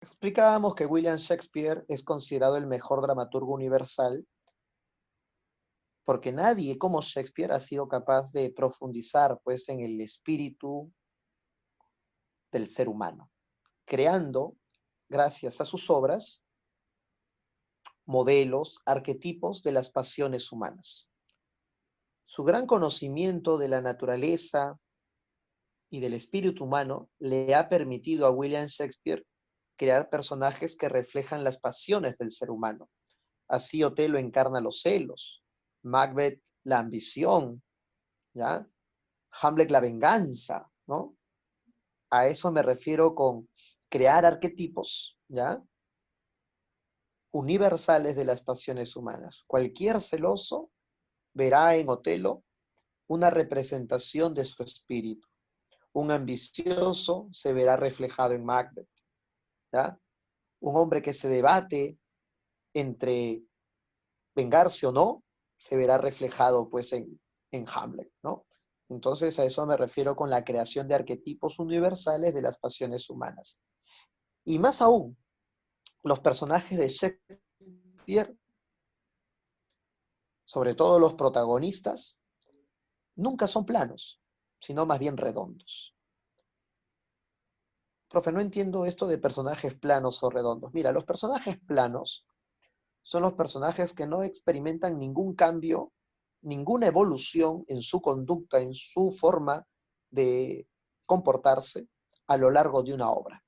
Explicábamos que William Shakespeare es considerado el mejor dramaturgo universal porque nadie como Shakespeare ha sido capaz de profundizar pues en el espíritu del ser humano, creando, gracias a sus obras, modelos, arquetipos de las pasiones humanas. Su gran conocimiento de la naturaleza y del espíritu humano le ha permitido a William Shakespeare crear personajes que reflejan las pasiones del ser humano. Así Otelo encarna los celos, Macbeth la ambición, ¿ya? Hamlet la venganza, ¿no? A eso me refiero con crear arquetipos, ¿ya? Universales de las pasiones humanas. Cualquier celoso verá en Otelo una representación de su espíritu. Un ambicioso se verá reflejado en Macbeth, ¿ya? Un hombre que se debate entre vengarse o no, se verá reflejado pues en Hamlet, ¿no? Entonces a eso me refiero con la creación de arquetipos universales de las pasiones humanas. Y más aún, los personajes de Shakespeare, sobre todo los protagonistas, nunca son planos, sino más bien redondos. Profe, no entiendo esto de personajes planos o redondos. Mira, los personajes planos son los personajes que no experimentan ningún cambio, ninguna evolución en su conducta, en su forma de comportarse a lo largo de una obra.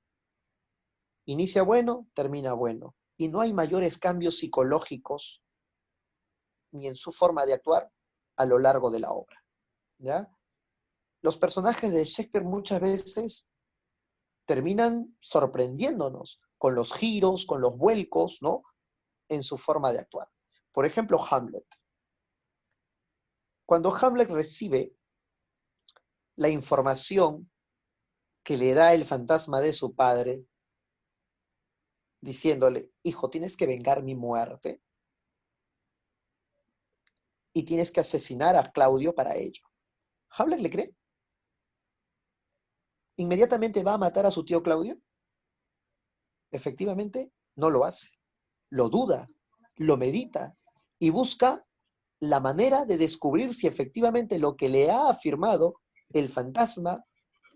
Inicia bueno, termina bueno. Y no hay mayores cambios psicológicos ni en su forma de actuar a lo largo de la obra, ¿ya? Los personajes de Shakespeare muchas veces terminan sorprendiéndonos con los giros, con los vuelcos, ¿no? En su forma de actuar. Por ejemplo, Hamlet. Cuando Hamlet recibe la información que le da el fantasma de su padre, diciéndole, hijo, tienes que vengar mi muerte y tienes que asesinar a Claudio para ello. ¿Hamlet le cree? ¿Inmediatamente va a matar a su tío Claudio? Efectivamente, no lo hace. Lo duda, lo medita y busca la manera de descubrir si efectivamente lo que le ha afirmado el fantasma,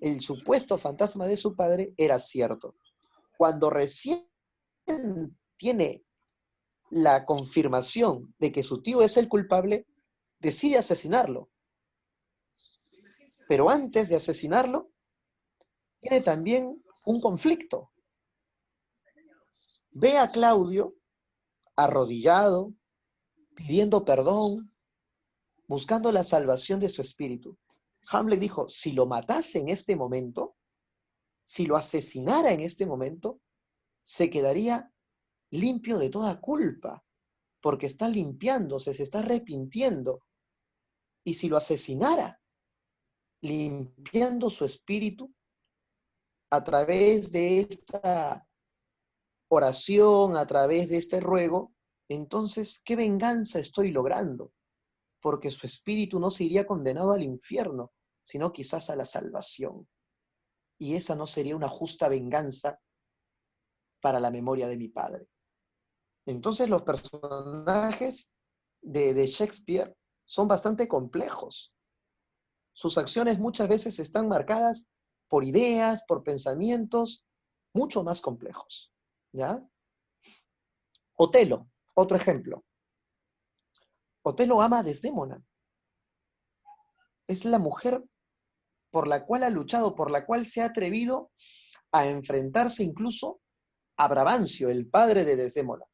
el supuesto fantasma de su padre, era cierto. Cuando recién tiene la confirmación de que su tío es el culpable, decide asesinarlo. Pero antes de asesinarlo, tiene también un conflicto. Ve a Claudio arrodillado, pidiendo perdón, buscando la salvación de su espíritu. Hamlet dijo, si lo matase en este momento, si lo asesinara en este momento, se quedaría limpio de toda culpa, porque está limpiándose, se está arrepintiendo. Y si lo asesinara, limpiando su espíritu a través de esta oración, a través de este ruego, entonces, ¿qué venganza estoy logrando? Porque su espíritu no se iría condenado al infierno, sino quizás a la salvación. Y esa no sería una justa venganza para la memoria de mi padre. Entonces los personajes de Shakespeare son bastante complejos. Sus acciones muchas veces están marcadas por ideas, por pensamientos mucho más complejos, ¿ya? Otelo, otro ejemplo. Otelo ama a Desdémona. Es la mujer por la cual ha luchado, por la cual se ha atrevido a enfrentarse incluso a Brabantio, el padre de Desdémona.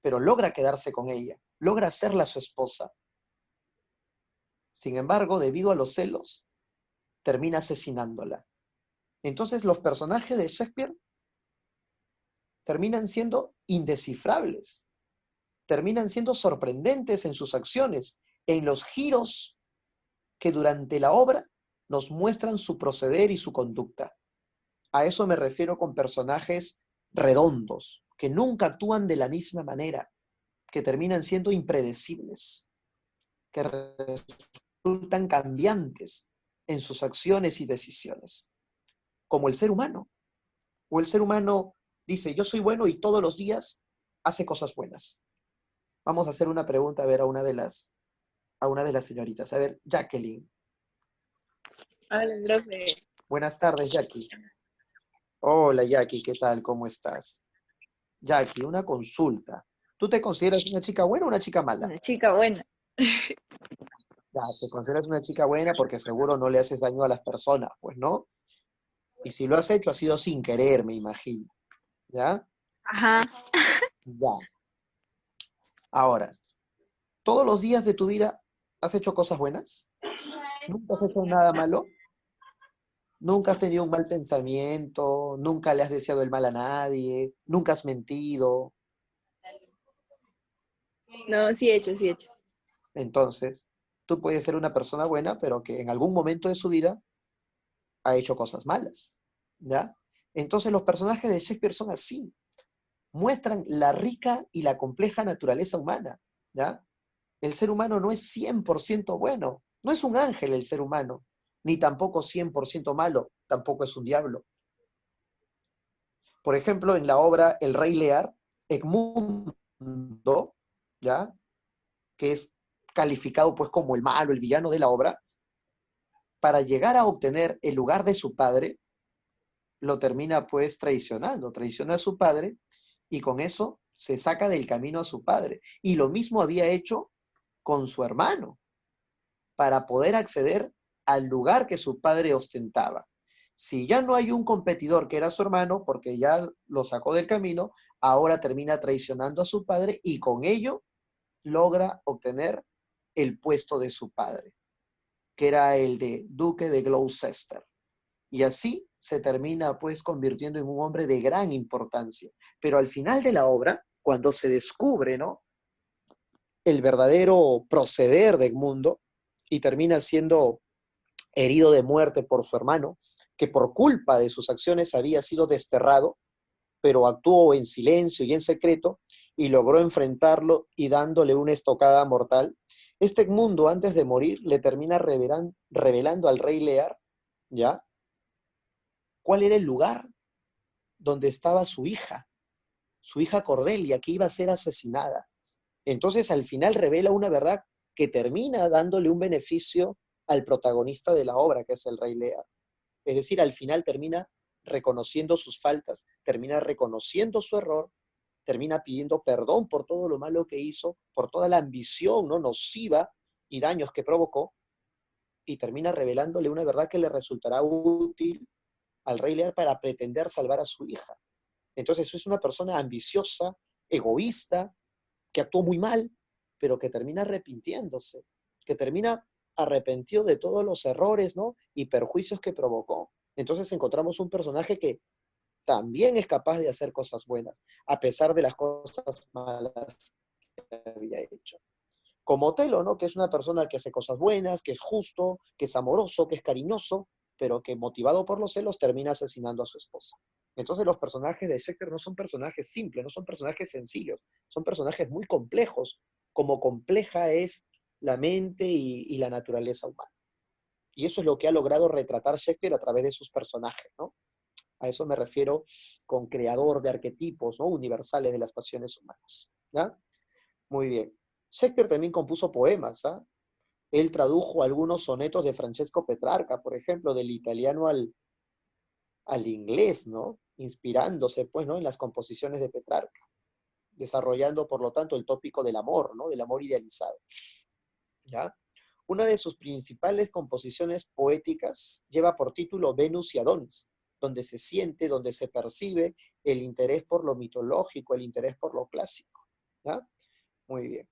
Pero logra quedarse con ella, logra hacerla su esposa. Sin embargo, debido a los celos, termina asesinándola. Entonces los personajes de Shakespeare terminan siendo indescifrables, terminan siendo sorprendentes en sus acciones, en los giros que durante la obra nos muestran su proceder y su conducta. A eso me refiero con personajes redondos, que nunca actúan de la misma manera, que terminan siendo impredecibles, que resultan cambiantes en sus acciones y decisiones, como el ser humano. ¿O el ser humano dice, yo soy bueno y todos los días hace cosas buenas? Vamos a hacer una pregunta a ver a una de las señoritas. A ver, Jacqueline. Hola, profe. Buenas tardes, Jackie. Hola, Jackie, ¿qué tal? ¿Cómo estás? Jackie, una consulta. ¿Tú te consideras una chica buena o una chica mala? Una chica buena. Ya, te consideras una chica buena porque seguro no le haces daño a las personas, pues, ¿no? Y si lo has hecho, ha sido sin querer, me imagino. ¿Ya? Ajá. Ya. Ahora, ¿todos los días de tu vida has hecho cosas buenas? ¿Nunca has hecho nada malo? ¿Nunca has tenido un mal pensamiento? ¿Nunca le has deseado el mal a nadie? ¿Nunca has mentido? No, sí he hecho, sí he hecho. Entonces, tú puedes ser una persona buena, pero que en algún momento de su vida ha hecho cosas malas. ¿Ya? Entonces, los personajes de Shakespeare son así. Muestran la rica y la compleja naturaleza humana. ¿Ya? El ser humano no es 100% bueno. No es un ángel el ser humano, ni tampoco 100% malo, tampoco es un diablo. Por ejemplo, en la obra El Rey Lear, Edmundo, ¿ya? Que es calificado pues como el malo, el villano de la obra, para llegar a obtener el lugar de su padre, lo termina pues traicionando, traiciona a su padre y con eso se saca del camino a su padre. Y lo mismo había hecho con su hermano, para poder acceder al lugar que su padre ostentaba. Si ya no hay un competidor que era su hermano, porque ya lo sacó del camino, ahora termina traicionando a su padre y con ello logra obtener el puesto de su padre, que era el de duque de Gloucester. Y así se termina pues convirtiendo en un hombre de gran importancia. Pero al final de la obra, cuando se descubre, ¿no?, el verdadero proceder de Edmundo y termina siendo herido de muerte por su hermano, que por culpa de sus acciones había sido desterrado, pero actuó en silencio y en secreto y logró enfrentarlo y dándole una estocada mortal. Este Edmundo, antes de morir, le termina revelando al rey Lear, ¿ya?, cuál era el lugar donde estaba su hija Cordelia, que iba a ser asesinada. Entonces, al final revela una verdad que termina dándole un beneficio al protagonista de la obra, que es el rey Lear. Es decir, al final termina reconociendo sus faltas, termina reconociendo su error, termina pidiendo perdón por todo lo malo que hizo, por toda la ambición, ¿no?, nociva y daños que provocó, y termina revelándole una verdad que le resultará útil al rey Lear para pretender salvar a su hija. Entonces es una persona ambiciosa, egoísta, que actuó muy mal, pero que termina arrepintiéndose, que termina arrepentido de todos los errores, ¿no?, y perjuicios que provocó. Entonces encontramos un personaje que también es capaz de hacer cosas buenas, a pesar de las cosas malas que había hecho. Como Otelo, ¿no?, que es una persona que hace cosas buenas, que es justo, que es amoroso, que es cariñoso, pero que motivado por los celos termina asesinando a su esposa. Entonces los personajes de Shakespeare no son personajes simples, no son personajes sencillos, son personajes muy complejos, como compleja es la mente y la naturaleza humana. Y eso es lo que ha logrado retratar Shakespeare a través de sus personajes, ¿no? A eso me refiero con creador de arquetipos, ¿no?, universales de las pasiones humanas. ¿Ya? Muy bien. Shakespeare también compuso poemas, ¿ah? Él tradujo algunos sonetos de Francesco Petrarca, por ejemplo, del italiano al inglés, ¿no? Inspirándose, pues, ¿no?, en las composiciones de Petrarca, desarrollando, por lo tanto, el tópico del amor, ¿no?, del amor idealizado. ¿Ya? Una de sus principales composiciones poéticas lleva por título Venus y Adonis, donde se siente, donde se percibe el interés por lo mitológico, el interés por lo clásico. ¿Ya? Muy bien.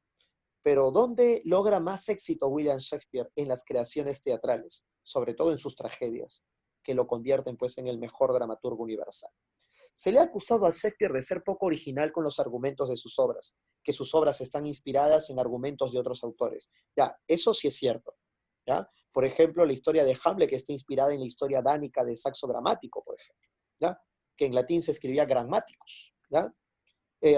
Pero ¿dónde logra más éxito William Shakespeare? En las creaciones teatrales, sobre todo en sus tragedias, que lo convierten pues en el mejor dramaturgo universal. Se le ha acusado a Shakespeare de ser poco original con los argumentos de sus obras, que sus obras están inspiradas en argumentos de otros autores. Ya, eso sí es cierto. ¿Ya? Por ejemplo, la historia de Hamlet, que está inspirada en la historia dánica de Saxo Gramático, por ejemplo, ¿ya?, que en latín se escribía Grammaticus. ¿Ya?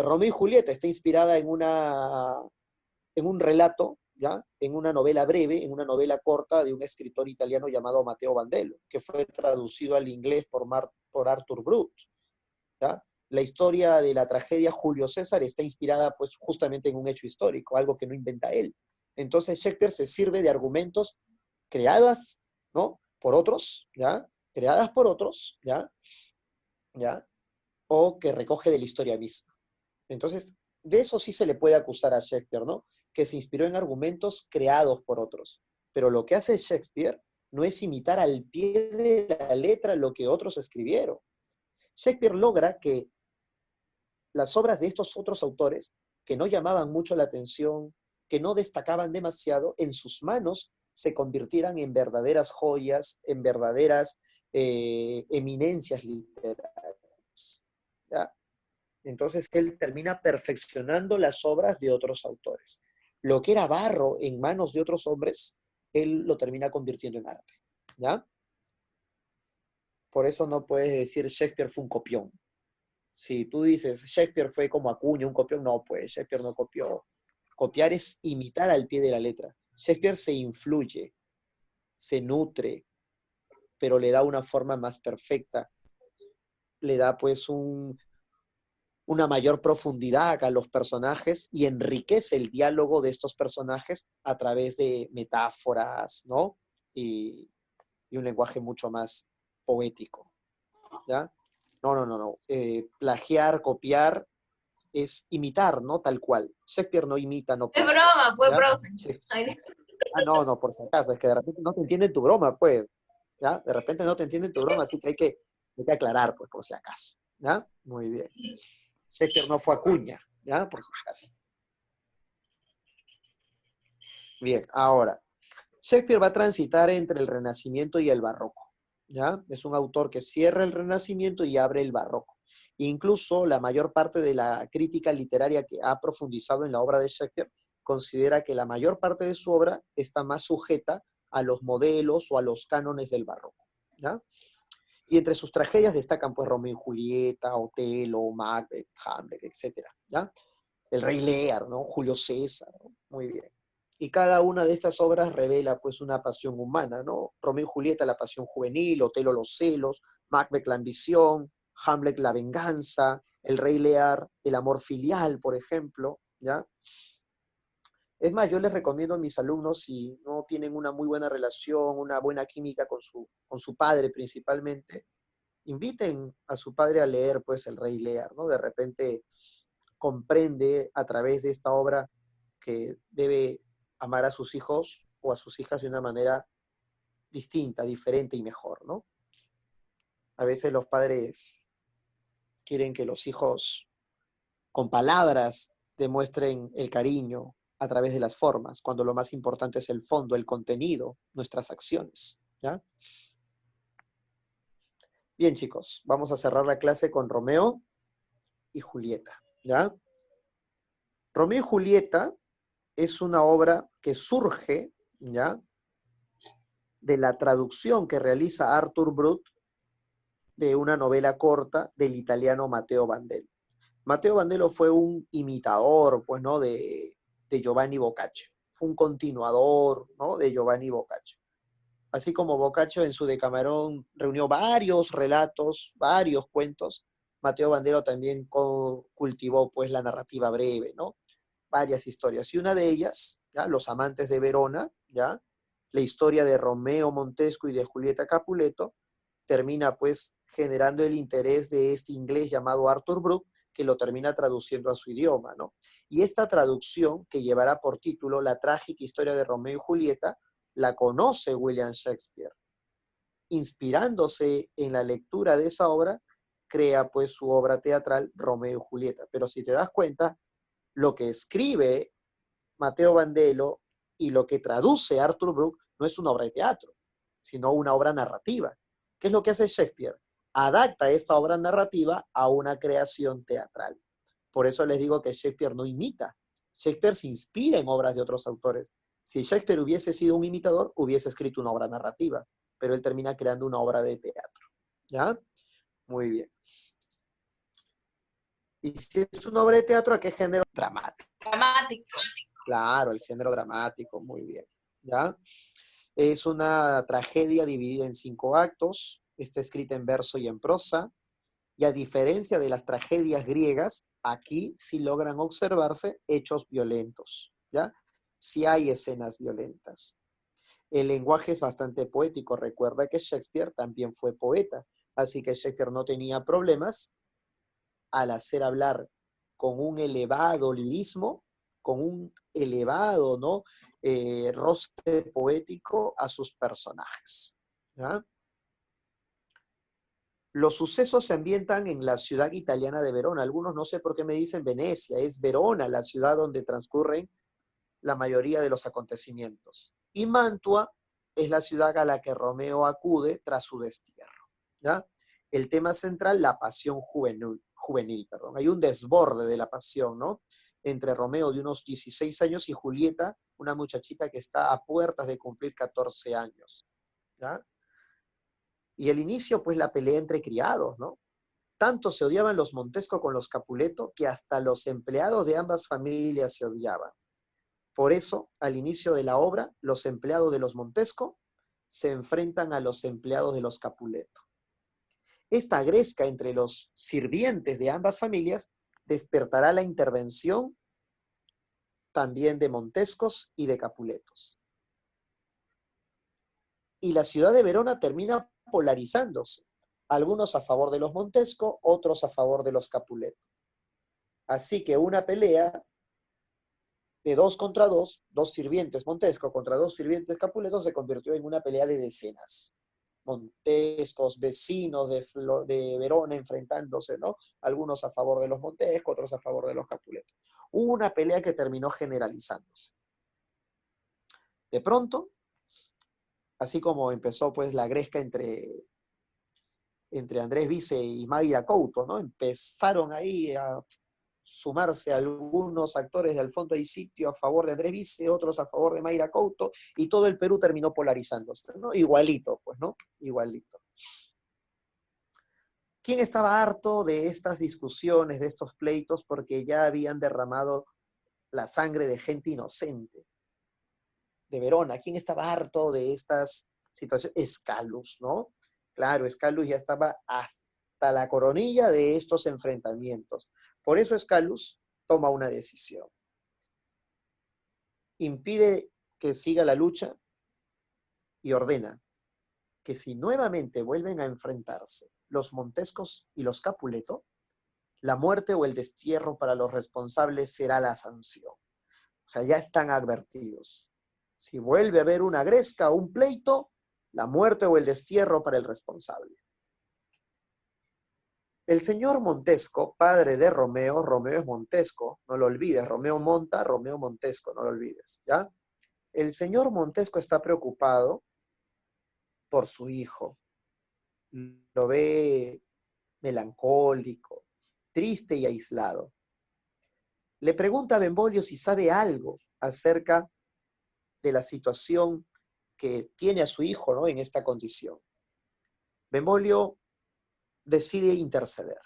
Romeo y Julieta está inspirada en un relato, ¿ya?, en una novela breve, en una novela corta de un escritor italiano llamado Matteo Bandello, que fue traducido al inglés por Arthur Brut. ¿ya? La historia de la tragedia Julio César está inspirada pues justamente en un hecho histórico, algo que no inventa él. Entonces Shakespeare se sirve de argumentos creadas, ¿no? Por otros, ¿ya? Creadas por otros, ¿ya? ¿Ya? O que recoge de la historia misma. Entonces, de eso sí se le puede acusar a Shakespeare, ¿no? Que se inspiró en argumentos creados por otros. Pero lo que hace Shakespeare no es imitar al pie de la letra lo que otros escribieron. Shakespeare logra que las obras de estos otros autores, que no llamaban mucho la atención, que no destacaban demasiado, en sus manos se convirtieran en verdaderas joyas, en verdaderas eminencias literarias. ¿Ya? Entonces él termina perfeccionando las obras de otros autores. Lo que era barro en manos de otros hombres, él lo termina convirtiendo en arte. ¿Ya? Por eso no puedes decir Shakespeare fue un copión. Si tú dices Shakespeare fue como Acuña, un copión, no, pues Shakespeare no copió. Copiar es imitar al pie de la letra. Shakespeare se influye, se nutre, pero le da una forma más perfecta. Le da pues una mayor profundidad a los personajes y enriquece el diálogo de estos personajes a través de metáforas, ¿no? Y un lenguaje mucho más poético, ¿ya? No. Plagiar, copiar es imitar, ¿no? Tal cual. Shakespeare no imita, no Es plagia, broma, fue ¿ya? profe. Sí. Ay, No, por si acaso, es que de repente no te entienden tu broma, pues, ¿ya? De repente no te entienden tu broma, así que hay que aclarar, pues, por si acaso, ¿ya? Muy bien. Shakespeare no fue Acuña, ¿ya? Por si acaso. Bien, ahora, Shakespeare va a transitar entre el Renacimiento y el Barroco, ¿ya? Es un autor que cierra el Renacimiento y abre el Barroco. Incluso la mayor parte de la crítica literaria que ha profundizado en la obra de Shakespeare considera que la mayor parte de su obra está más sujeta a los modelos o a los cánones del Barroco, ¿ya? Y entre sus tragedias destacan pues Romeo y Julieta, Otelo, Macbeth, Hamlet, etcétera, ¿ya? El Rey Lear, ¿no? Julio César, ¿no? Muy bien. Y cada una de estas obras revela pues una pasión humana, ¿no? Romeo y Julieta, la pasión juvenil, Otelo, los celos, Macbeth, la ambición, Hamlet, la venganza, el Rey Lear, el amor filial, por ejemplo, ¿ya? Es más, yo les recomiendo a mis alumnos, si no tienen una muy buena relación, una buena química con su padre principalmente, inviten a su padre a leer pues el Rey Lear, ¿no? De repente comprende a través de esta obra que debe amar a sus hijos o a sus hijas de una manera distinta, diferente y mejor, ¿no? A veces los padres quieren que los hijos con palabras demuestren el cariño a través de las formas, cuando lo más importante es el fondo, el contenido, nuestras acciones, ¿ya? Bien, chicos, vamos a cerrar la clase con Romeo y Julieta, ¿ya? Romeo y Julieta es una obra que surge, ¿ya? De la traducción que realiza Arthur Brut de una novela corta del italiano Matteo Bandello. Matteo Bandello fue un imitador, pues, ¿no? de Giovanni Boccaccio. Fue un continuador, ¿no? De Giovanni Boccaccio. Así como Boccaccio en su Decamerón reunió varios relatos, varios cuentos, Matteo Bandello también cultivó, pues, la narrativa breve, ¿no? Varias historias. Y una de ellas, ¿ya? Los amantes de Verona, ¿ya? La historia de Romeo Montesco y de Julieta Capuleto, termina pues generando el interés de este inglés llamado Arthur Brooke, que lo termina traduciendo a su idioma, ¿no? Y esta traducción, que llevará por título La trágica historia de Romeo y Julieta, la conoce William Shakespeare. Inspirándose en la lectura de esa obra, crea pues su obra teatral Romeo y Julieta. Pero si te das cuenta, lo que escribe Matteo Bandello y lo que traduce Arthur Brooke no es una obra de teatro, sino una obra narrativa. ¿Qué es lo que hace Shakespeare? Adapta esta obra narrativa a una creación teatral. Por eso les digo que Shakespeare no imita. Shakespeare se inspira en obras de otros autores. Si Shakespeare hubiese sido un imitador, hubiese escrito una obra narrativa, pero él termina creando una obra de teatro. ¿Ya? Muy bien. Y si es una obra de teatro, ¿a qué género? Dramático. dramático. Claro, el género dramático, muy bien. ¿Ya? Es una tragedia dividida en 5 actos, está escrita en verso y en prosa, Y a diferencia de las tragedias griegas, aquí sí logran observarse hechos violentos, ¿ya? Sí hay escenas violentas. El lenguaje es bastante poético. Recuerda que Shakespeare también fue poeta, así que Shakespeare no tenía problemas al hacer hablar con un elevado lirismo, con un elevado, ¿no? Roce poético a sus personajes, ¿ya? Los sucesos se ambientan en la ciudad italiana de Verona. Algunos no sé por qué me dicen Venecia, es Verona la ciudad donde transcurren la mayoría de los acontecimientos. Y Mantua es la ciudad a la que Romeo acude tras su destierro, ¿ya? El tema central, la pasión juvenil, perdón. Hay un desborde de la pasión, ¿no? Entre Romeo de unos 16 años y Julieta, una muchachita que está a puertas de cumplir 14 años, ¿ya? Y el inicio, pues la pelea entre criados, ¿no? Tanto se odiaban los Montesco con los Capuleto que hasta los empleados de ambas familias se odiaban. Por eso, al inicio de la obra, los empleados de los Montesco se enfrentan a los empleados de los Capuleto. Esta gresca entre los sirvientes de ambas familias despertará la intervención también de Montescos y de Capuletos. Y la ciudad de Verona termina polarizándose, algunos a favor de los Montesco, otros a favor de los Capuleto. Así que una pelea de 2 contra 2, dos sirvientes Montesco contra 2 sirvientes Capuleto, se convirtió en una pelea de decenas. Montescos, vecinos de Verona enfrentándose, ¿no? Algunos a favor de los Montesco, otros a favor de los Capuleto. Hubo una pelea que terminó generalizándose. De pronto, así como empezó pues la gresca entre Andrés Vice y Mayra Couto, ¿no? Empezaron ahí a sumarse algunos actores de Alfonso y Sitio a favor de Andrés Vice, otros a favor de Mayra Couto, y todo el Perú terminó polarizándose, ¿no? Igualito, pues, ¿no? Igualito. ¿Quién estaba harto de estas discusiones, de estos pleitos, porque ya habían derramado la sangre de gente inocente? De Verona, ¿quién estaba harto de estas situaciones? Escalus, ¿no? Claro, Escalus ya estaba hasta la coronilla de estos enfrentamientos. Por eso Escalus toma una decisión. Impide que siga la lucha y ordena que si nuevamente vuelven a enfrentarse los Montescos y los Capuleto, la muerte o el destierro para los responsables será la sanción. O sea, ya están advertidos. Si vuelve a haber una gresca o un pleito, la muerte o el destierro para el responsable. El señor Montesco, padre de Romeo, Romeo es Montesco, no lo olvides, Romeo monta, Romeo Montesco, no lo olvides, ¿ya? El señor Montesco está preocupado por su hijo. Lo ve melancólico, triste y aislado. Le pregunta a Benvolio si sabe algo acerca de la situación que tiene a su hijo, ¿no? En esta condición. Benvolio decide interceder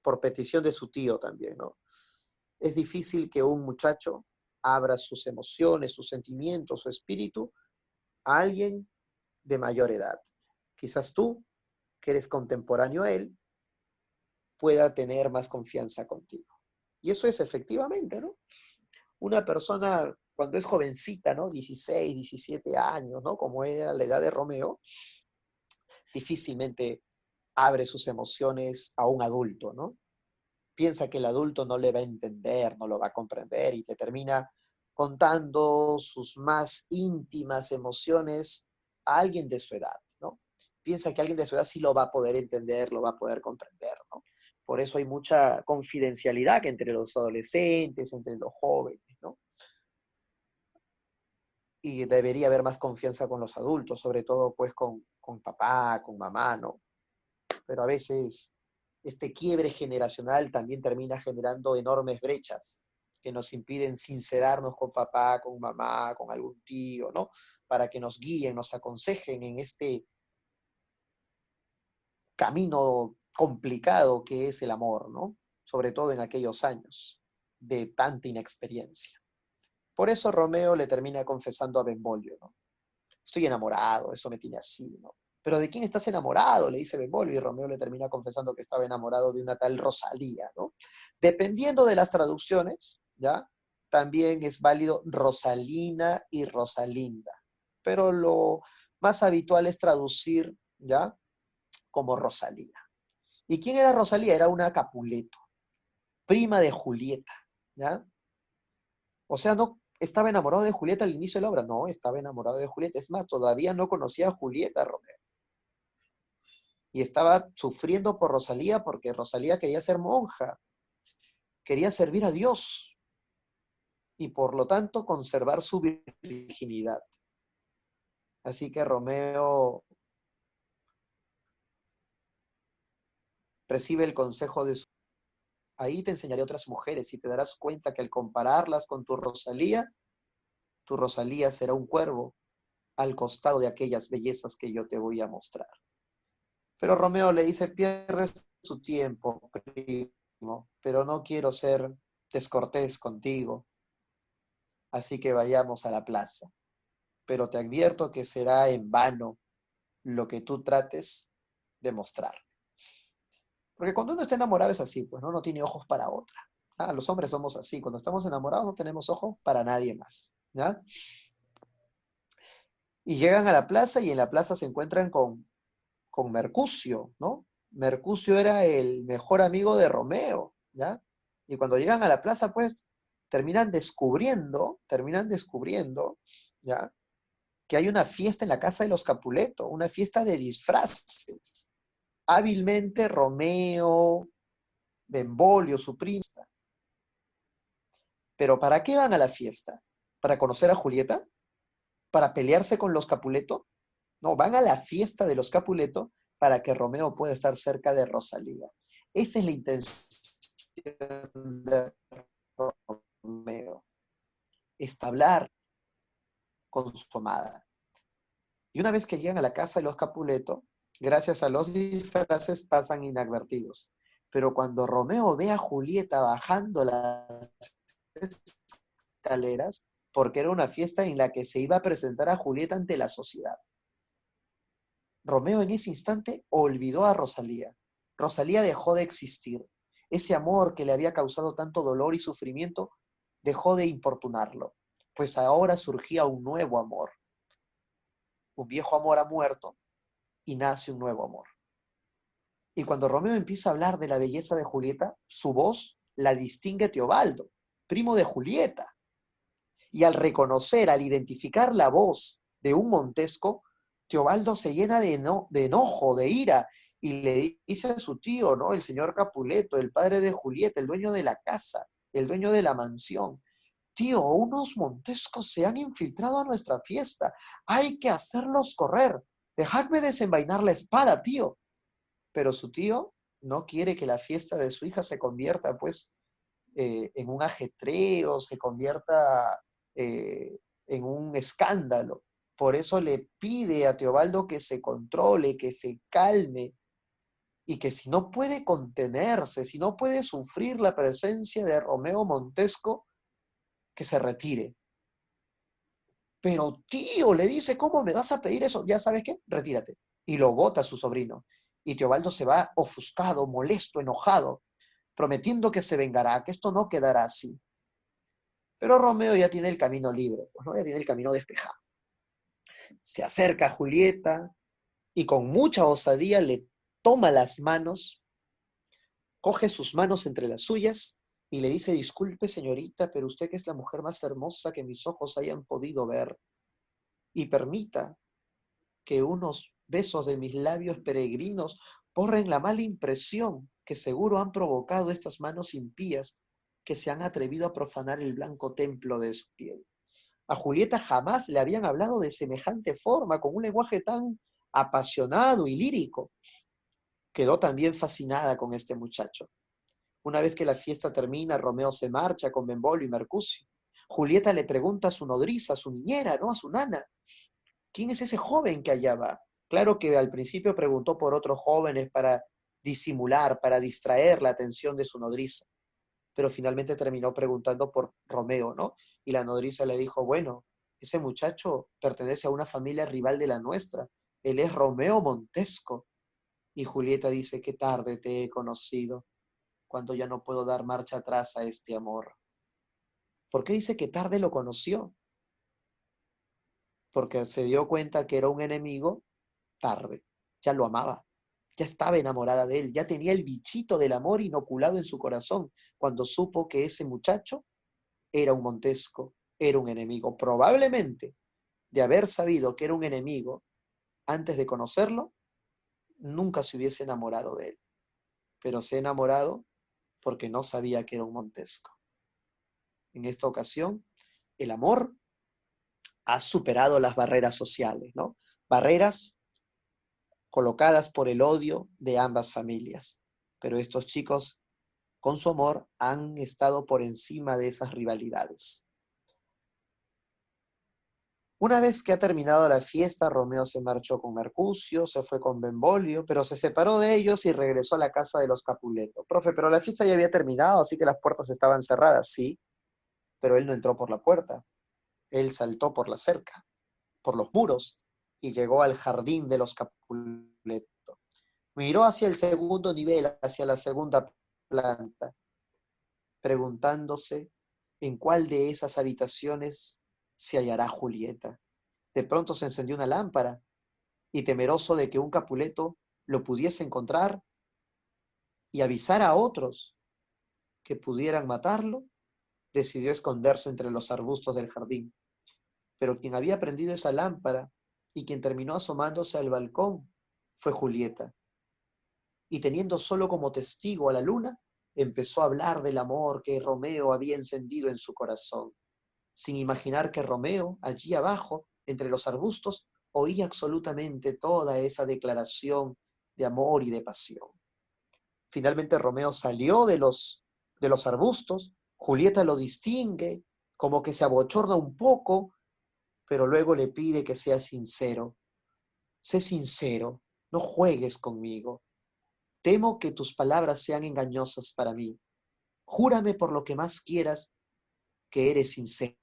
por petición de su tío también, ¿no? Es difícil que un muchacho abra sus emociones, sus sentimientos, su espíritu a alguien de mayor edad. Quizás tú, que eres contemporáneo a él, pueda tener más confianza contigo. Y eso es efectivamente, ¿no? Una persona cuando es jovencita, ¿no? 16, 17 años, ¿no? Como era la edad de Romeo, difícilmente abre sus emociones a un adulto, ¿no? Piensa que el adulto no le va a entender, no lo va a comprender y te termina contando sus más íntimas emociones a alguien de su edad, ¿no? Piensa que alguien de su edad sí lo va a poder entender, lo va a poder comprender, ¿no? Por eso hay mucha confidencialidad entre los adolescentes, entre los jóvenes, ¿no? Y debería haber más confianza con los adultos, sobre todo pues con papá, con mamá, ¿no? Pero a veces este quiebre generacional también termina generando enormes brechas que nos impiden sincerarnos con papá, con mamá, con algún tío, ¿no? Para que nos guíen, nos aconsejen en este camino complicado que es el amor, ¿no? Sobre todo en aquellos años de tanta inexperiencia. Por eso Romeo le termina confesando a Benvolio, ¿no? Estoy enamorado, eso me tiene así, ¿no? ¿Pero de quién estás enamorado? Le dice Benvolio, y Romeo le termina confesando que estaba enamorado de una tal Rosalía, ¿no? Dependiendo de las traducciones, ¿ya? También es válido Rosalina y Rosalinda, pero lo más habitual es traducir, ¿ya? Como Rosalía. ¿Y quién era Rosalía? Era una Capuleto, prima de Julieta, ¿ya? O sea, no estaba enamorado de Julieta al inicio de la obra, no, estaba enamorado de Julieta. Es más, todavía no conocía a Julieta, Romeo. Y estaba sufriendo por Rosalía porque Rosalía quería ser monja, quería servir a Dios y por lo tanto conservar su virginidad. Así que Romeo recibe el consejo de su... Ahí te enseñaré otras mujeres y te darás cuenta que al compararlas con tu Rosalía será un cuervo al costado de aquellas bellezas que yo te voy a mostrar. Pero Romeo le dice, pierdes su tiempo, primo, pero no quiero ser descortés contigo, así que vayamos a la plaza. Pero te advierto que será en vano lo que tú trates de mostrar. Porque cuando uno está enamorado es así, pues, ¿no? No tiene ojos para otra. Ah, los hombres somos así. Cuando estamos enamorados no tenemos ojos para nadie más. ¿Ya? Y llegan a la plaza y en la plaza se encuentran con Mercucio, ¿no? Mercucio era el mejor amigo de Romeo, ¿ya? Y cuando llegan a la plaza, pues, terminan descubriendo, ¿ya? Que hay una fiesta en la casa de los Capuleto, una fiesta de disfraces. Hábilmente Romeo, Benvolio, su prima. Pero ¿para qué van a la fiesta? ¿Para conocer a Julieta? ¿Para pelearse con los Capuleto? No, van a la fiesta de los Capuleto para que Romeo pueda estar cerca de Rosalía. Esa es la intención de Romeo, establar con su amada. Y una vez que llegan a la casa de los Capuleto, gracias a los disfraces pasan inadvertidos. Pero cuando Romeo ve a Julieta bajando las escaleras, porque era una fiesta en la que se iba a presentar a Julieta ante la sociedad, Romeo en ese instante olvidó a Rosalía. Rosalía dejó de existir. Ese amor que le había causado tanto dolor y sufrimiento dejó de importunarlo, pues ahora surgía un nuevo amor. Un viejo amor ha muerto y nace un nuevo amor. Y cuando Romeo empieza a hablar de la belleza de Julieta, su voz la distingue Teobaldo, primo de Julieta. Y al reconocer, al identificar la voz de un Montesco, Teobaldo se llena de enojo, de ira, y le dice a su tío, ¿no? El señor Capuleto, el padre de Julieta, el dueño de la casa, el dueño de la mansión. Tío, unos Montescos se han infiltrado a nuestra fiesta. Hay que hacerlos correr. Dejadme desenvainar la espada, tío. Pero su tío no quiere que la fiesta de su hija se convierta, pues, en un ajetreo, se convierta en un escándalo. Por eso le pide a Teobaldo que se controle, que se calme y que si no puede contenerse, si no puede sufrir la presencia de Romeo Montesco, que se retire. Pero tío, le dice, ¿cómo me vas a pedir eso? Ya sabes qué, retírate. Y lo bota a su sobrino. Y Teobaldo se va ofuscado, molesto, enojado, prometiendo que se vengará, que esto no quedará así. Pero Romeo ya tiene el camino libre, pues, ¿no? Ya tiene el camino despejado. Se acerca a Julieta y con mucha osadía le toma las manos, coge sus manos entre las suyas y le dice, disculpe señorita, pero usted que es la mujer más hermosa que mis ojos hayan podido ver, y permita que unos besos de mis labios peregrinos borren la mala impresión que seguro han provocado estas manos impías que se han atrevido a profanar el blanco templo de su piel. A Julieta jamás le habían hablado de semejante forma, con un lenguaje tan apasionado y lírico. Quedó también fascinada con este muchacho. Una vez que la fiesta termina, Romeo se marcha con Benvolio y Mercucio. Julieta le pregunta a su nodriza, a su niñera, ¿no? A su nana, ¿quién es ese joven que allá va? Claro que al principio preguntó por otros jóvenes para disimular, para distraer la atención de su nodriza, pero finalmente terminó preguntando por Romeo, ¿no? Y la nodriza le dijo, bueno, ese muchacho pertenece a una familia rival de la nuestra, él es Romeo Montesco. Y Julieta dice, qué tarde te he conocido, cuando ya no puedo dar marcha atrás a este amor. ¿Por qué dice que tarde lo conoció? Porque se dio cuenta que era un enemigo tarde, ya lo amaba, ya estaba enamorada de él, ya tenía el bichito del amor inoculado en su corazón, cuando supo que ese muchacho era un Montesco, era un enemigo. Probablemente, de haber sabido que era un enemigo antes de conocerlo, nunca se hubiese enamorado de él, pero se ha enamorado porque no sabía que era un Montesco. En esta ocasión, el amor ha superado las barreras sociales, ¿no? Barreras colocadas por el odio de ambas familias. Pero estos chicos, con su amor, han estado por encima de esas rivalidades. Una vez que ha terminado la fiesta, Romeo se marchó con Mercucio, se fue con Benvolio, pero se separó de ellos y regresó a la casa de los Capuleto. Profe, pero la fiesta ya había terminado, así que las puertas estaban cerradas, sí, pero él no entró por la puerta. Él saltó por la cerca, por los muros, y llegó al jardín de los Capuleto. Miró hacia el segundo nivel, hacia la segunda planta, preguntándose en cuál de esas habitaciones se hallará Julieta. De pronto se encendió una lámpara y, temeroso de que un Capuleto lo pudiese encontrar y avisar a otros que pudieran matarlo, decidió esconderse entre los arbustos del jardín. Pero quien había prendido esa lámpara y quien terminó asomándose al balcón fue Julieta. Y teniendo solo como testigo a la luna, empezó a hablar del amor que Romeo había encendido en su corazón, sin imaginar que Romeo, allí abajo, entre los arbustos, oía absolutamente toda esa declaración de amor y de pasión. Finalmente Romeo salió de los arbustos, Julieta lo distingue, como que se abochorna un poco, pero luego le pide que sea sincero. Sé sincero, no juegues conmigo. Temo que tus palabras sean engañosas para mí. Júrame por lo que más quieras que eres sincero,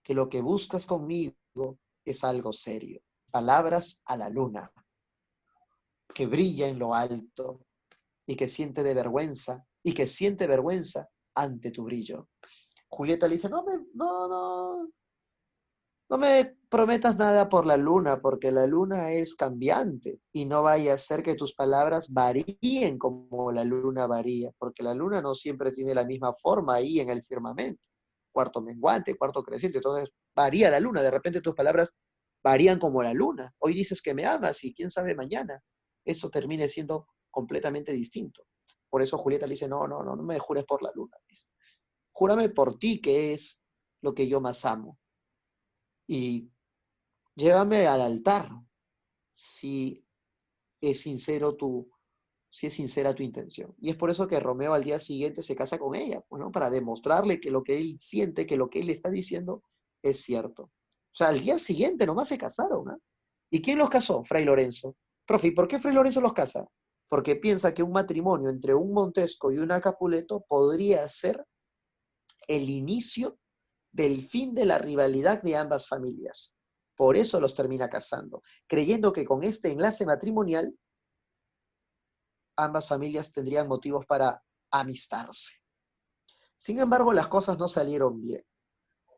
que lo que buscas conmigo es algo serio. Palabras a la luna, que brilla en lo alto y que siente de vergüenza y que siente vergüenza ante tu brillo. Julieta le dice, no me prometas nada por la luna, porque la luna es cambiante y no vaya a ser que tus palabras varíen como la luna varía, porque la luna no siempre tiene la misma forma ahí en el firmamento. Cuarto menguante, cuarto creciente, entonces varía la luna, de repente tus palabras varían como la luna. Hoy dices que me amas y quién sabe mañana esto termine siendo completamente distinto. Por eso Julieta le dice, no me jures por la luna. Dice, júrame por ti, que es lo que yo más amo. Y llévame al altar si es si es sincera tu intención. Y es por eso que Romeo al día siguiente se casa con ella, bueno, para demostrarle que lo que él siente, que lo que él está diciendo es cierto. O sea, al día siguiente nomás se casaron, ¿eh? ¿Y quién los casó? Fray Lorenzo. Profe, ¿y por qué Fray Lorenzo los casa? Porque piensa que un matrimonio entre un Montesco y una Capuleto podría ser el inicio del fin de la rivalidad de ambas familias. Por eso los termina casando, creyendo que con este enlace matrimonial ambas familias tendrían motivos para amistarse. Sin embargo, las cosas no salieron bien.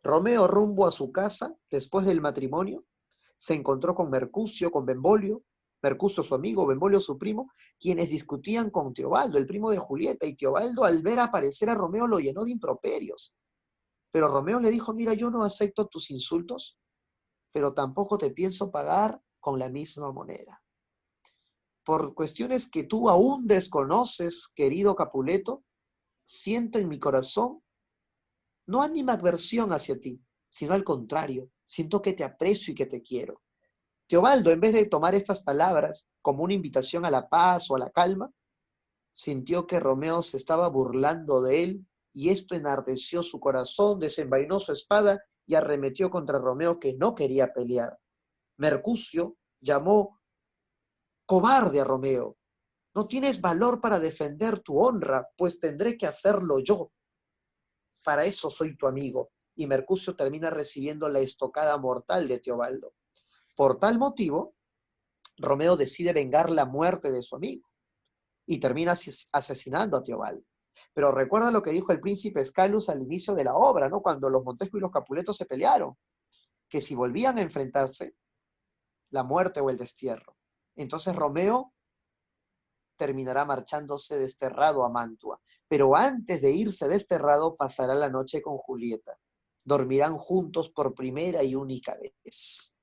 Romeo, rumbo a su casa, después del matrimonio, se encontró con Mercucio, con Benvolio, Mercucio su amigo, Benvolio su primo, quienes discutían con Teobaldo, el primo de Julieta, y Teobaldo, al ver aparecer a Romeo, lo llenó de improperios. Pero Romeo le dijo, mira, yo no acepto tus insultos, pero tampoco te pienso pagar con la misma moneda. Por cuestiones que tú aún desconoces, querido Capuleto, siento en mi corazón no animadversión hacia ti, sino al contrario, siento que te aprecio y que te quiero. Teobaldo, en vez de tomar estas palabras como una invitación a la paz o a la calma, sintió que Romeo se estaba burlando de él y esto enardeció su corazón, desenvainó su espada y arremetió contra Romeo, que no quería pelear. Mercucio llamó cobarde a Romeo. No tienes valor para defender tu honra, pues tendré que hacerlo yo. Para eso soy tu amigo. Y Mercucio termina recibiendo la estocada mortal de Teobaldo. Por tal motivo, Romeo decide vengar la muerte de su amigo y termina asesinando a Teobaldo. Pero recuerda lo que dijo el príncipe Escalus al inicio de la obra, ¿no? Cuando los Montesco y los Capuletos se pelearon, que si volvían a enfrentarse, la muerte o el destierro. Entonces Romeo terminará marchándose desterrado a Mantua, pero antes de irse desterrado pasará la noche con Julieta. Dormirán juntos por primera y única vez.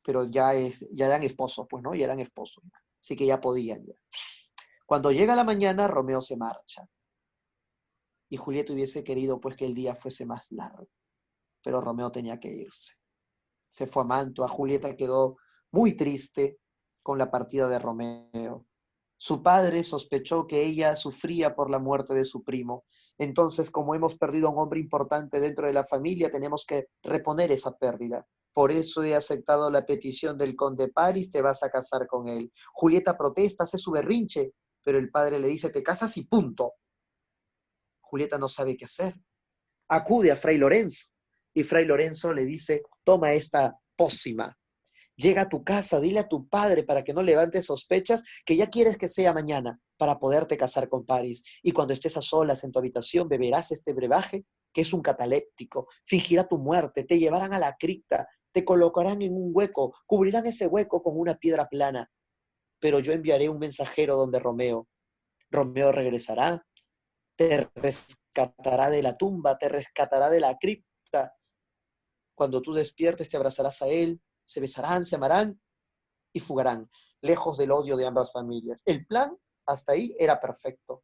Pero ya eran esposos, pues, ¿no? Ya eran esposos. Así que ya podían ya. Cuando llega la mañana, Romeo se marcha. Y Julieta hubiese querido, pues, que el día fuese más largo. Pero Romeo tenía que irse. Se fue a Mantua. Julieta quedó muy triste con la partida de Romeo. Su padre sospechó que ella sufría por la muerte de su primo. Entonces, como hemos perdido a un hombre importante dentro de la familia, tenemos que reponer esa pérdida. Por eso he aceptado la petición del conde Paris, te vas a casar con él. Julieta protesta, hace su berrinche, pero el padre le dice, te casas y punto. Julieta no sabe qué hacer. Acude a Fray Lorenzo y Fray Lorenzo le dice, toma esta pócima. Llega a tu casa, dile a tu padre para que no levante sospechas que ya quieres que sea mañana para poderte casar con Paris. Y cuando estés a solas en tu habitación beberás este brebaje que es un cataléptico, fingirá tu muerte, te llevarán a la cripta, te colocarán en un hueco, cubrirán ese hueco con una piedra plana. Pero yo enviaré un mensajero donde Romeo. Romeo regresará, te rescatará de la tumba, te rescatará de la cripta. Cuando tú despiertes te abrazarás a él, se besarán, se amarán y fugarán, lejos del odio de ambas familias. El plan hasta ahí era perfecto.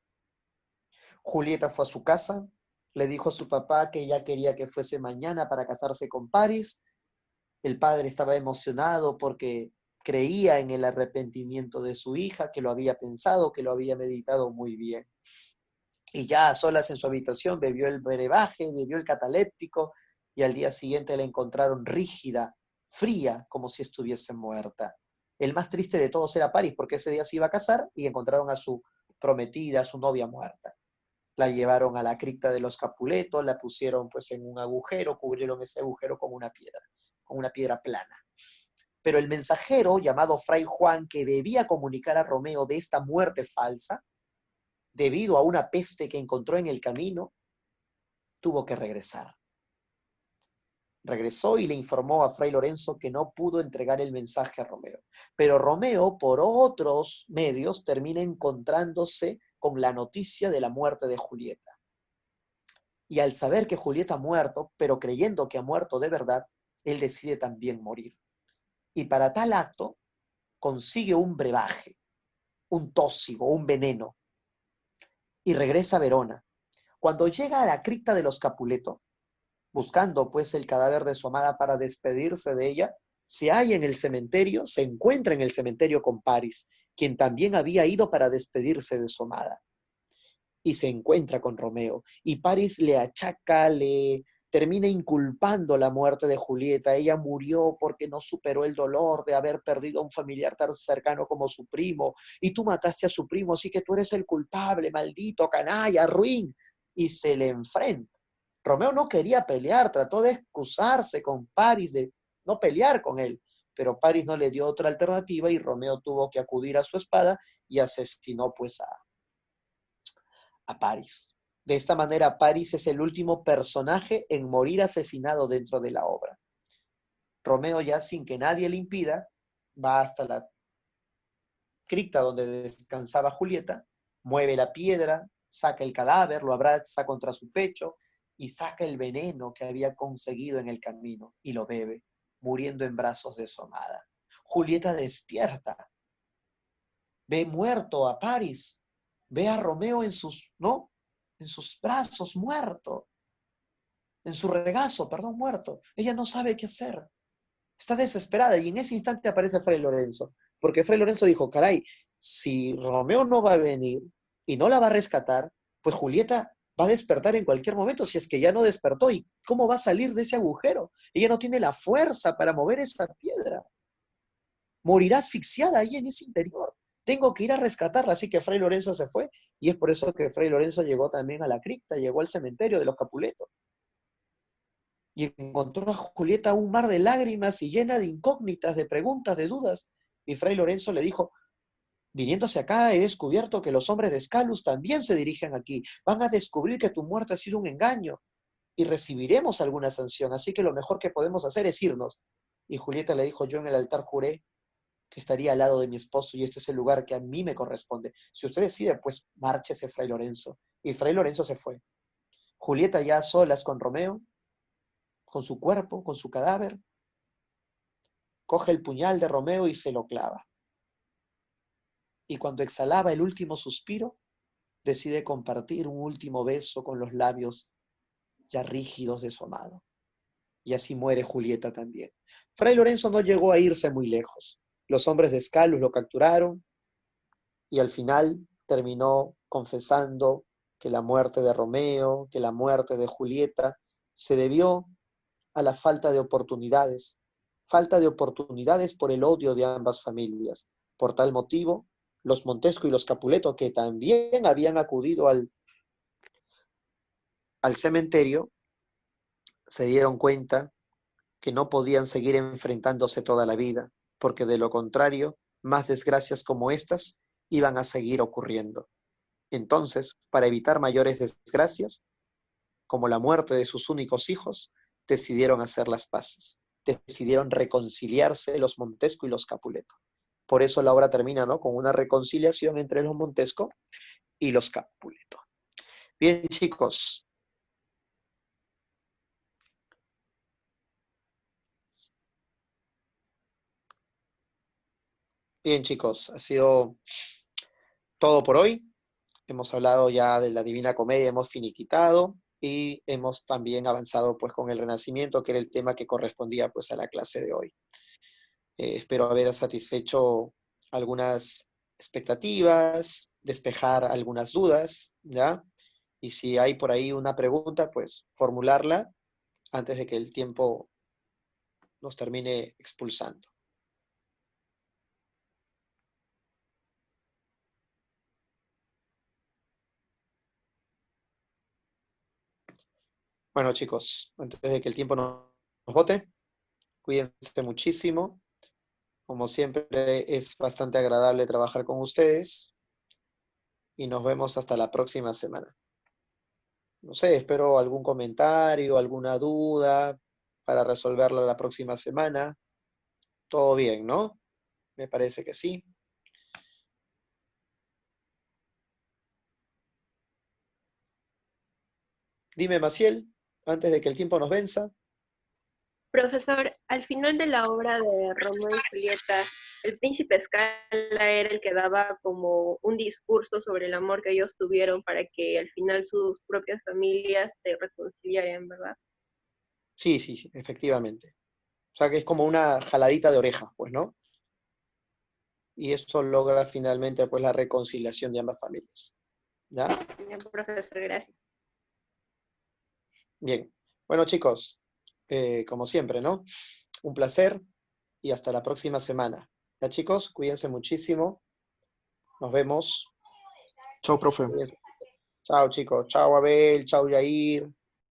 Julieta fue a su casa, le dijo a su papá que ella quería que fuese mañana para casarse con Paris. El padre estaba emocionado porque creía en el arrepentimiento de su hija, que lo había pensado, que lo había meditado muy bien. Y ya a solas en su habitación bebió el brebaje, bebió el cataléptico y al día siguiente la encontraron rígida, fría, como si estuviese muerta. El más triste de todos era Paris, porque ese día se iba a casar y encontraron a su prometida, a su novia muerta. La llevaron a la cripta de los Capuletos, la pusieron pues en un agujero, cubrieron ese agujero con una piedra plana. Pero el mensajero llamado Fray Juan, que debía comunicar a Romeo de esta muerte falsa, debido a una peste que encontró en el camino, tuvo que regresar. Regresó y le informó a Fray Lorenzo que no pudo entregar el mensaje a Romeo. Pero Romeo, por otros medios, termina encontrándose con la noticia de la muerte de Julieta. Y al saber que Julieta ha muerto, pero creyendo que ha muerto de verdad, él decide también morir. Y para tal acto consigue un brebaje, un tóxigo, un veneno, y regresa a Verona. Cuando llega a la cripta de los Capuleto, buscando pues el cadáver de su amada para despedirse de ella, se halla en el cementerio, se encuentra en el cementerio con Paris, quien también había ido para despedirse de su amada. Y se encuentra con Romeo. Y Paris le achaca, le termina inculpando la muerte de Julieta. Ella murió porque no superó el dolor de haber perdido a un familiar tan cercano como su primo. Y tú mataste a su primo, así que tú eres el culpable, maldito, canalla, ruin. Y se le enfrenta. Romeo no quería pelear, trató de excusarse con Paris, de no pelear con él. Pero Paris no le dio otra alternativa y Romeo tuvo que acudir a su espada y asesinó pues a Paris. De esta manera, Paris es el último personaje en morir asesinado dentro de la obra. Romeo, ya sin que nadie le impida, va hasta la cripta donde descansaba Julieta, mueve la piedra, saca el cadáver, lo abraza contra su pecho y saca el veneno que había conseguido en el camino y lo bebe, muriendo en brazos de su amada. Julieta despierta, ve muerto a Paris, ve a Romeo ¿no? En sus brazos muerto, en su regazo, perdón, muerto. Ella no sabe qué hacer. Está desesperada y en ese instante aparece Fray Lorenzo, porque Fray Lorenzo dijo, caray, si Romeo no va a venir y no la va a rescatar, pues Julieta va a despertar en cualquier momento, si es que ya no despertó. ¿Y cómo va a salir de ese agujero? Ella no tiene la fuerza para mover esa piedra. Morirá asfixiada ahí en ese interior. Tengo que ir a rescatarla. Así que Fray Lorenzo se fue y es por eso que Fray Lorenzo llegó también a la cripta, llegó al cementerio de los Capuletos. y encontró a Julieta un mar de lágrimas y llena de incógnitas, de preguntas, de dudas. Y Fray Lorenzo le dijo, viniéndose acá he descubierto que los hombres de Escalus también se dirigen aquí. Van a descubrir que tu muerte ha sido un engaño y recibiremos alguna sanción, así que lo mejor que podemos hacer es irnos. Y Julieta le dijo, yo en el altar juré que estaría al lado de mi esposo y este es el lugar que a mí me corresponde. Si usted decide, pues márchese, Fray Lorenzo. Y Fray Lorenzo se fue. Julieta ya a solas con Romeo, con su cuerpo, con su cadáver, coge el puñal de Romeo y se lo clava. Y cuando exhalaba el último suspiro, decide compartir un último beso con los labios ya rígidos de su amado. Y así muere Julieta también. Fray Lorenzo no llegó a irse muy lejos. Los hombres de Escalus lo capturaron y al final terminó confesando que la muerte de Romeo, que la muerte de Julieta se debió a la falta de oportunidades por el odio de ambas familias. Por tal motivo, los Montesco y los Capuleto, que también habían acudido al cementerio, se dieron cuenta que no podían seguir enfrentándose toda la vida, porque de lo contrario, más desgracias como estas iban a seguir ocurriendo. Entonces, para evitar mayores desgracias, como la muerte de sus únicos hijos, decidieron hacer las paces, decidieron reconciliarse los Montesco y los Capuleto. Por eso la obra termina, ¿no?, con una reconciliación entre los Montesco y los Capuleto. Bien, chicos. Bien, chicos, ha sido todo por hoy. Hemos hablado ya de la Divina Comedia, hemos finiquitado y hemos también avanzado pues con el Renacimiento, que era el tema que correspondía pues a la clase de hoy. Espero haber satisfecho algunas expectativas, despejar algunas dudas, ¿ya? Y si hay por ahí una pregunta, pues formularla antes de que el tiempo nos termine expulsando. Bueno, chicos, antes de que el tiempo nos bote, cuídense muchísimo. Como siempre, es bastante agradable trabajar con ustedes y nos vemos hasta la próxima semana. No sé, espero algún comentario, alguna duda para resolverla la próxima semana. Todo bien, ¿no? Me parece que sí. Dime, Maciel, antes de que el tiempo nos venza. Profesor, al final de la obra de Romeo y Julieta, el príncipe Scala era el que daba como un discurso sobre el amor que ellos tuvieron para que al final sus propias familias se reconciliaran, ¿verdad? Sí, sí, sí, efectivamente. O sea que es como una jaladita de orejas, pues, ¿no? Y eso logra finalmente pues la reconciliación de ambas familias. ¿Ya? Bien, profesor, gracias. Bien. Bueno, chicos, como siempre, ¿no? Un placer y hasta la próxima semana. Ya, chicos, cuídense muchísimo. Nos vemos. Chao, profe. Cuídense. Chao, chicos. Chao, Abel. Chao, Yair.